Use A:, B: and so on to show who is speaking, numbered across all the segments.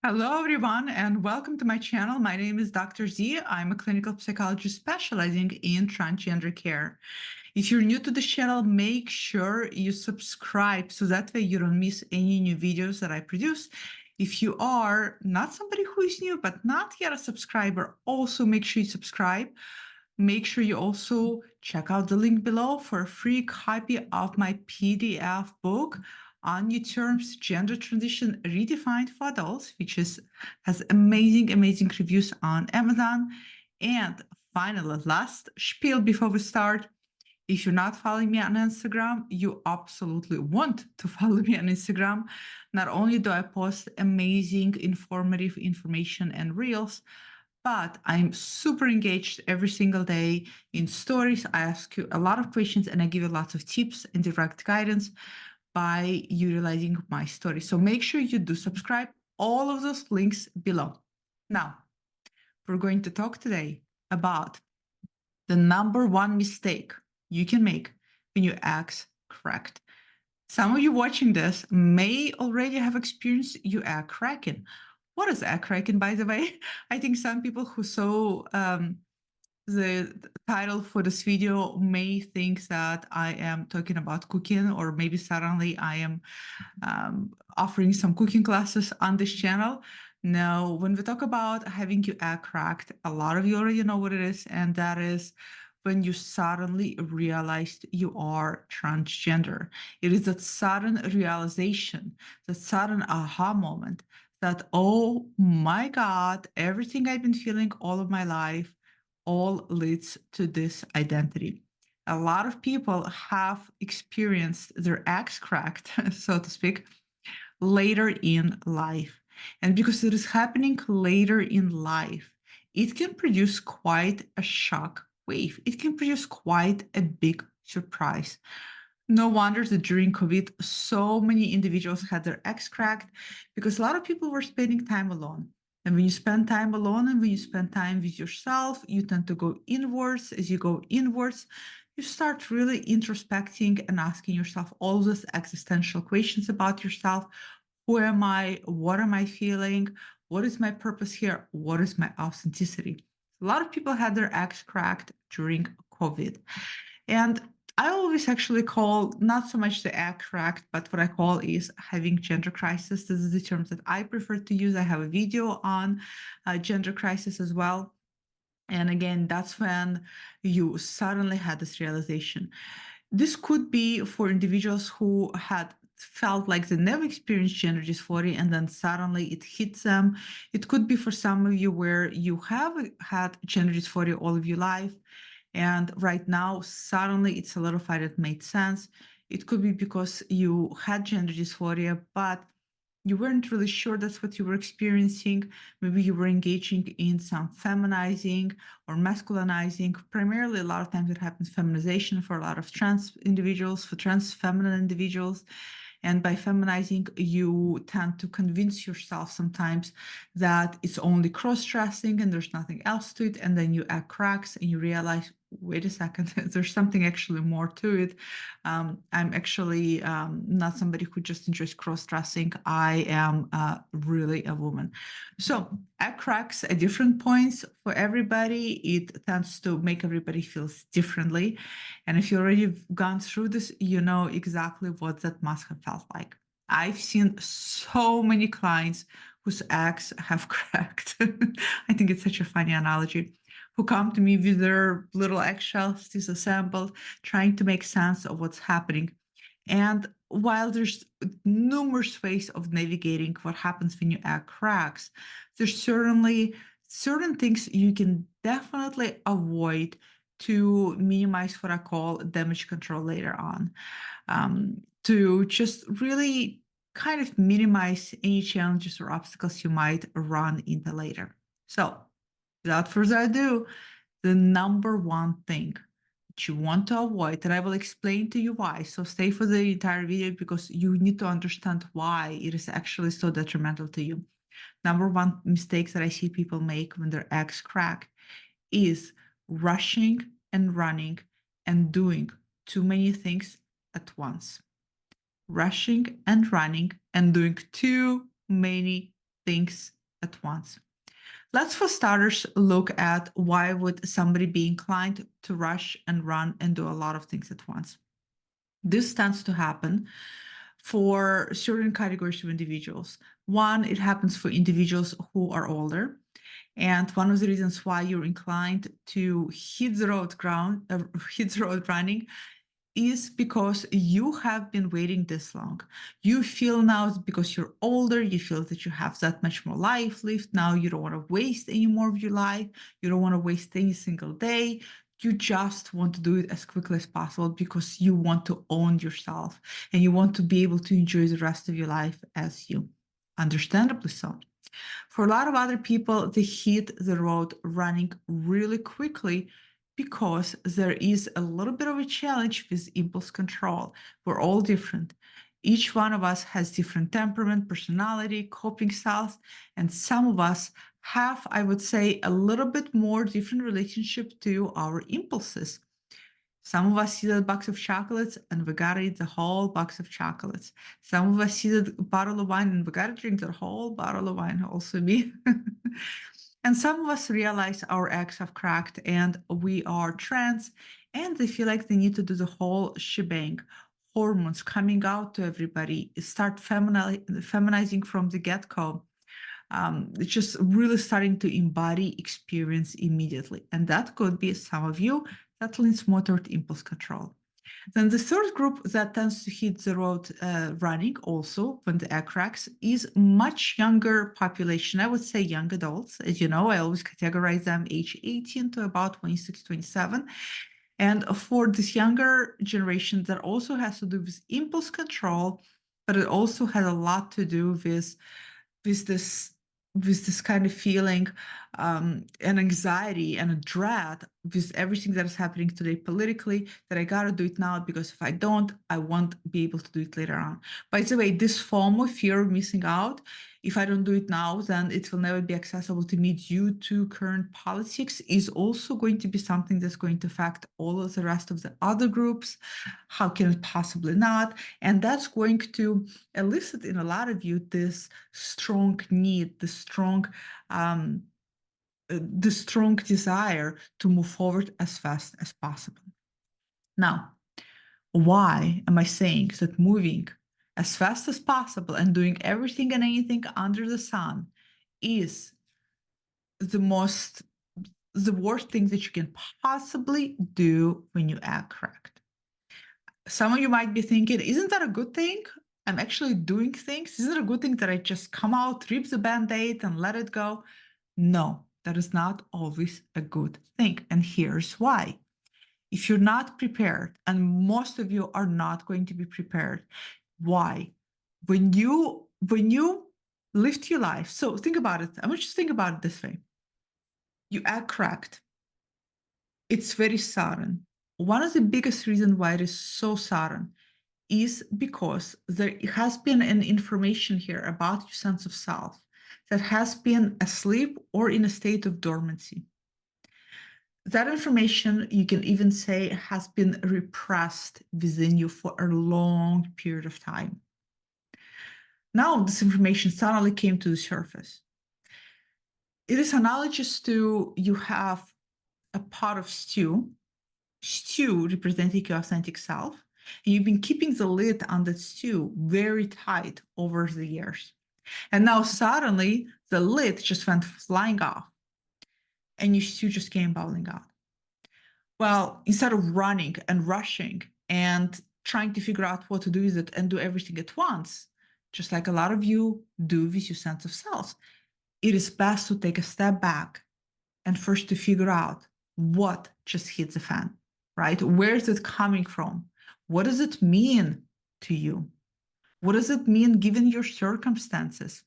A: Hello, everyone, and welcome to my channel. My name is Dr. Z. I'm a clinical psychologist specializing in transgender care. If you're new to the channel, make sure you subscribe so that way you don't miss any new videos that I produce. If you are not somebody who is new but not yet a subscriber, also make sure you subscribe. Make sure you also check out the link below for a free copy of my PDF book on New Terms Gender Transition Redefined for Adults, which has amazing reviews on Amazon. And finally, last spiel before we start. If you're not following me on Instagram, you absolutely want to follow me on Instagram. Not only do I post amazing, informative information and reels, but I'm super engaged every single day in stories. I ask you a lot of questions and I give you lots of tips and direct guidance by utilizing my story. So make sure you do subscribe. All of those links below. Now, we're going to talk today about the number one mistake you can make when you act correct. Some of you watching this may already have experienced you act cracking. What is act cracking, by the way? I think some people who saw the title for this video may think that I am talking about cooking, or maybe suddenly I am offering some cooking classes on this channel. Now, when we talk about having your egg cracked, a lot of you already know what it is, and that is when you suddenly realized you are transgender. It is that sudden realization, that sudden aha moment that, oh my God, everything I've been feeling all of my life all leads to this identity. A lot of people have experienced their eggs cracked, so to speak, later in life. And because it is happening later in life, it can produce quite a shock wave. It can produce quite a big surprise. No wonder that during COVID, so many individuals had their eggs cracked because a lot of people were spending time alone. And when you spend time alone and when you spend time with yourself, you tend to go inwards. As you go inwards, you start really introspecting and asking yourself all those existential questions about yourself. Who am I? What am I feeling? What is my purpose here? What is my authenticity? A lot of people had their eggs cracked during COVID. And I always actually call not so much the egg cracked, but what I call is having gender crisis. This is the term that I prefer to use. I have a video on gender crisis as well. And again, that's when you suddenly had this realization. This could be for individuals who had felt like they never experienced gender dysphoria and then suddenly it hits them. It could be for some of you where you have had gender dysphoria all of your life and right now suddenly it solidified, it made sense. It could be because you had gender dysphoria, but you weren't really sure that's what you were experiencing. Maybe you were engaging in some feminizing or masculinizing. Primarily, a lot of times it happens feminization for a lot of trans individuals, for trans feminine individuals. And by feminizing, you tend to convince yourself sometimes that it's only cross-dressing and there's nothing else to it. And then you add cracks and you realize, wait a second, there's something actually more to it. I'm actually not somebody who just enjoys cross-dressing. I am really a woman. So egg cracks at different points for everybody. It tends to make everybody feel differently. And if you already gone through this, you know exactly what that must have felt like. I've seen so many clients whose eggs have cracked. I think it's such a funny analogy. Who come to me with their little eggshells disassembled, trying to make sense of what's happening. And while there's numerous ways of navigating what happens when your egg cracks, there's certainly certain things you can definitely avoid to minimize what I call damage control later on, to just really kind of minimize any challenges or obstacles you might run into later. So, without further ado, the number one thing that you want to avoid, and I will explain to you why. So stay for the entire video because you need to understand why it is actually so detrimental to you. Number one mistake that I see people make when their eggs crack is rushing and running and doing too many things at once. Rushing and running and doing too many things at once. Let's, for starters, look at why would somebody be inclined to rush and run and do a lot of things at once. This tends to happen for certain categories of individuals. One, it happens for individuals who are older. And one of the reasons why you're inclined to hit the road running is because you have been waiting this long. You feel now, because you're older, you feel that you have that much more life left. Now you don't want to waste any more of your life. You don't want to waste any single day. You just want to do it as quickly as possible because you want to own yourself and you want to be able to enjoy the rest of your life as you. Understandably so. For a lot of other people, they hit the road running really quickly because there is a little bit of a challenge with impulse control. We're all different. Each one of us has different temperament, personality, coping styles, and some of us have, I would say, a little bit more different relationship to our impulses. Some of us see that box of chocolates and we gotta eat the whole box of chocolates. Some of us see the bottle of wine and we gotta drink the whole bottle of wine, also me. And some of us realize our eggs have cracked and we are trans and they feel like they need to do the whole shebang. Hormones coming out to everybody, start feminizing from the get-go. It's just really starting to embody experience immediately. And that could be some of you that leans more toward impulse control. Then the third group that tends to hit the road running also when the egg cracks is much younger population. I would say young adults. As you know, I always categorize them age 18 to about 26, 27. And for this younger generation, that also has to do with impulse control, but it also has a lot to do with this kind of feeling and anxiety and a dread with everything that is happening today politically, that I gotta do it now because if I don't, I won't be able to do it later on. By the way, this FOMO, fear of missing out, if I don't do it now, then it will never be accessible to me due to current politics, is also going to be something that's going to affect all of the rest of the other groups. How can it possibly not? And that's going to elicit in a lot of you this strong need, the strong desire to move forward as fast as possible. Now, why am I saying that moving as fast as possible and doing everything and anything under the sun is the worst thing that you can possibly do when you act correct? Some of you might be thinking, isn't that a good thing? I'm actually doing things. Isn't it a good thing that I just come out, rip the band-aid and let it go? No, that is not always a good thing. And here's why. If you're not prepared, and most of you are not going to be prepared, why? When you live your life, so think about it. I want you to think about it this way. You act correct. It's very sudden. One of the biggest reasons why it is so sudden is because there has been an information here about your sense of self that has been asleep or in a state of dormancy. That information, you can even say, has been repressed within you for a long period of time. Now, this information suddenly came to the surface. It is analogous to you have a pot of stew representing your authentic self, and you've been keeping the lid on that stew very tight over the years. And now suddenly the lid just went flying off and your stew just came bubbling out. Well, instead of running and rushing and trying to figure out what to do with it and do everything at once, just like a lot of you do with your sense of self, it is best to take a step back and first to figure out what just hit the fan, right? Where is it coming from? What does it mean to you? What does it mean given your circumstances?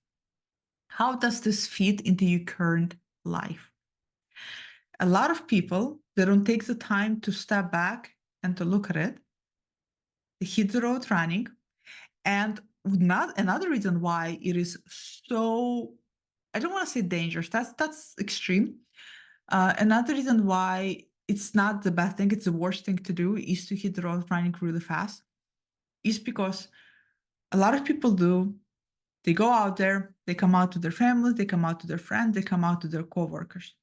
A: How does this fit into your current life? A lot of people, they don't take the time to step back and to look at it. They hit the road running. And not another reason why it is so, I don't want to say dangerous, that's extreme. Another reason why it's not the best thing, it's the worst thing to do, is to hit the road running really fast, is because a lot of people they go out there, They come out to their families, they come out to their friends, they come out to their coworkers.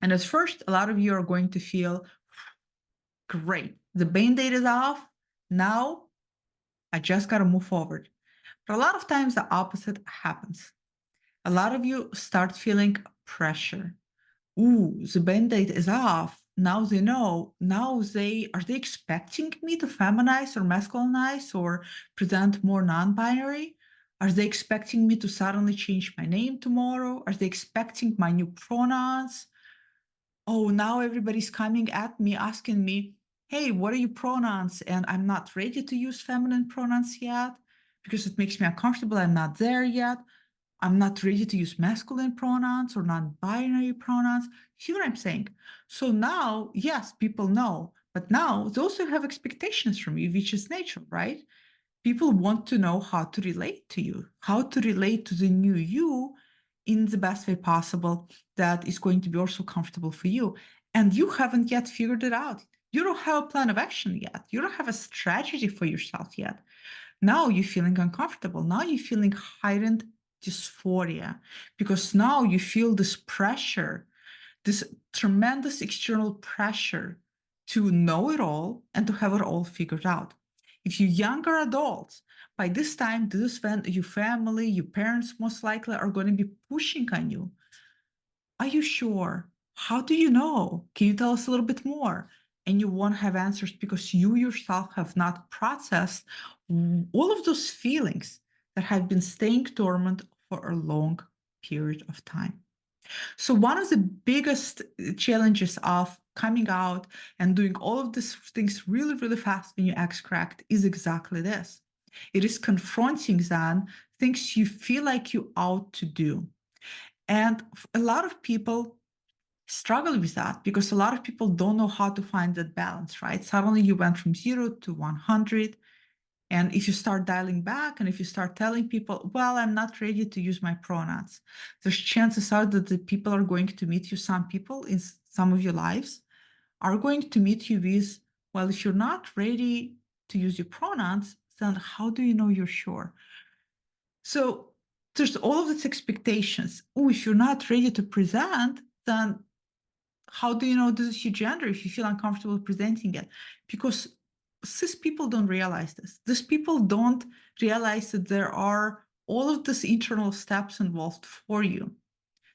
A: And at first, a lot of you are going to feel great. The band-aid is off. Now I just got to move forward. But a lot of times the opposite happens. A lot of you start feeling pressure. Ooh, the band-aid is off. Now they know. Now are they expecting me to feminize or masculinize or present more non-binary? Are they expecting me to suddenly change my name tomorrow? Are they expecting my new pronouns? Oh, now everybody's coming at me asking me, hey, what are your pronouns? And I'm not ready to use feminine pronouns yet because it makes me uncomfortable. I'm not there yet. I'm not ready to use masculine pronouns or non-binary pronouns. See what I'm saying? So now, yes, people know, but now they also have expectations from you, which is natural, right? People want to know how to relate to you, how to relate to the new you in the best way possible that is going to be also comfortable for you. And you haven't yet figured it out. You don't have a plan of action yet. You don't have a strategy for yourself yet. Now you're feeling uncomfortable. Now you're feeling heightened dysphoria because now you feel this pressure, this tremendous external pressure to know it all and to have it all figured out. If you're younger adults, by this time, this is when your family, your parents most likely are going to be pushing on you. Are you sure? How do you know? Can you tell us a little bit more? And you won't have answers because you yourself have not processed all of those feelings that have been staying dormant for a long period of time. So, one of the biggest challenges of coming out and doing all of these things really, really fast when you ex cracked is exactly this. It is confronting then things you feel like you ought to do. And a lot of people struggle with that because a lot of people don't know how to find that balance, right? Suddenly you went from 0 to 100. And if you start dialing back and if you start telling people, well, I'm not ready to use my pronouns, there's chances are that the people are going to meet you, some people in some of your lives are going to meet you with, well, if you're not ready to use your pronouns, then how do you know you're sure? So there's all of these expectations. Oh, if you're not ready to present, then how do you know this is your gender if you feel uncomfortable presenting it? Because cis people don't realize this. These people don't realize that there are all of these internal steps involved for you.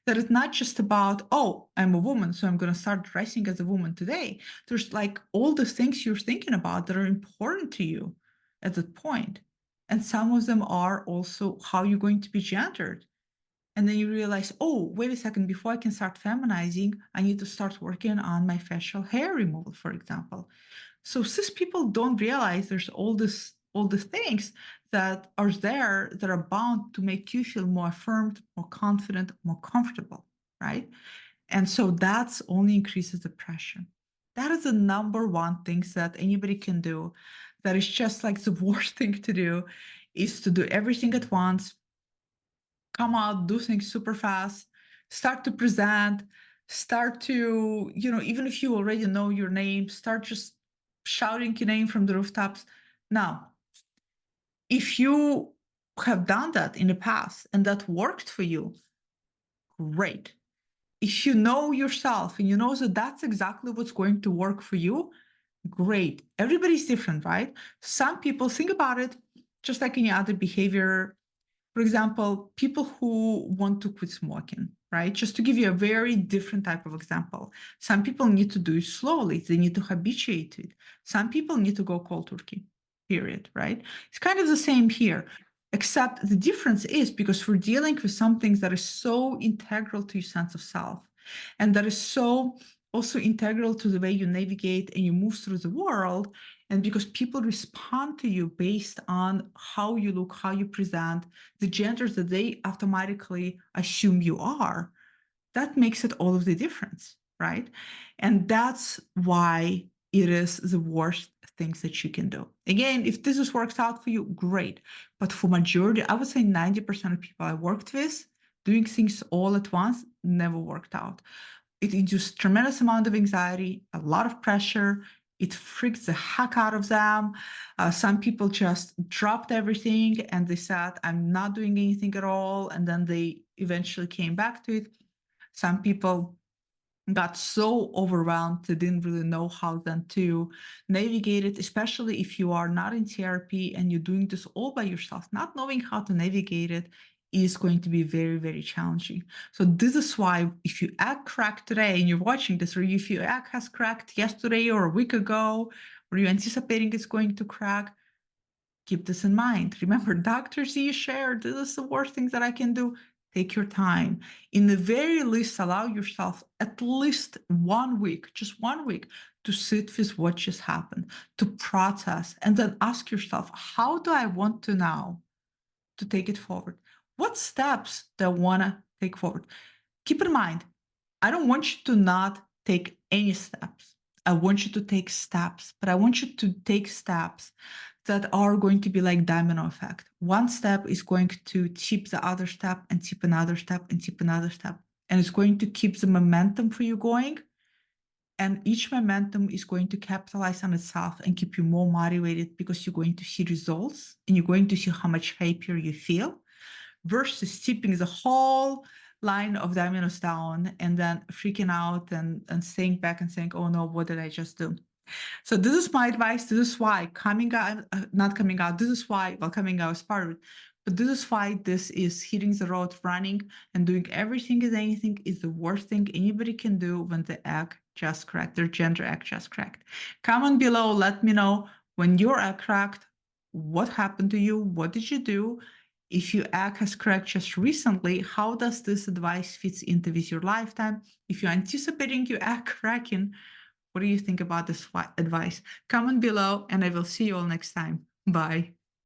A: That it's not just about, oh, I'm a woman, so I'm going to start dressing as a woman today. There's like all the things you're thinking about that are important to you at that point. And some of them are also how you're going to be gendered. And then you realize, oh, wait a second, before I can start feminizing, I need to start working on my facial hair removal, for example. So cis people don't realize there's all the things that are there that are bound to make you feel more affirmed, more confident, more comfortable, right? And so that's only increases the pressure. That is the number one thing that anybody can do. That is just like the worst thing to do is to do everything at once, come out, do things super fast, start to present, start to, even if you already know your name, start just shouting your name from the rooftops. Now, if you have done that in the past and that worked for you, great. If you know yourself and you know that that's exactly what's going to work for you, great. Everybody's different, right? Some people think about it just like any other behavior. For example, people who want to quit smoking, right? Just to give you a very different type of example. Some people need to do it slowly. They need to habituate to it. Some people need to go cold turkey, period, right? It's kind of the same here, except the difference is because we're dealing with something that is so integral to your sense of self and that is so also integral to the way you navigate and you move through the world. And because people respond to you based on how you look, how you present, the genders that they automatically assume you are, that makes it all of the difference, right? And that's why it is the worst things that you can do. Again, if this works out for you, great. But for majority, I would say 90% of people I worked with, doing things all at once never worked out. It induced tremendous amount of anxiety, a lot of pressure. It freaks the heck out of them. Some people just dropped everything and they said, I'm not doing anything at all. And then they eventually came back to it. Some people got so overwhelmed they didn't really know how then to navigate it, especially if you are not in therapy and you're doing this all by yourself. Not knowing how to navigate it is going to be very, very challenging. So this is why if your egg cracked today and you're watching this, or if your egg has cracked yesterday or a week ago, or you're anticipating it's going to crack, keep this in mind. Remember, Dr. Z shared, this is the worst thing that I can do. Take your time. In the very least, allow yourself at least 1 week, just 1 week, to sit with what just happened, to process, and then ask yourself, how do I want to now to take it forward? What steps do I want to take forward? Keep in mind, I don't want you to not take any steps. I want you to take steps, but I want you to take steps that are going to be like domino effect. One step is going to tip the other step and tip another step and tip another step. And it's going to keep the momentum for you going. And each momentum is going to capitalize on itself and keep you more motivated because you're going to see results and you're going to see how much happier you feel versus tipping the whole line of dominoes down and then freaking out and staying back and saying, oh no, what did I just do? So this is my advice. This is why coming out, not coming out, this is why, well, coming out is part of it, but this is why this is hitting the road running and doing everything and anything is the worst thing anybody can do when the egg just cracked, their gender egg just cracked. Comment below, let me know when your egg cracked, what happened to you, what did you do? If your egg has cracked just recently, how does this advice fits into with your lifetime? If you're anticipating your egg cracking, what do you think about this advice? Comment below and I will see you all next time. Bye.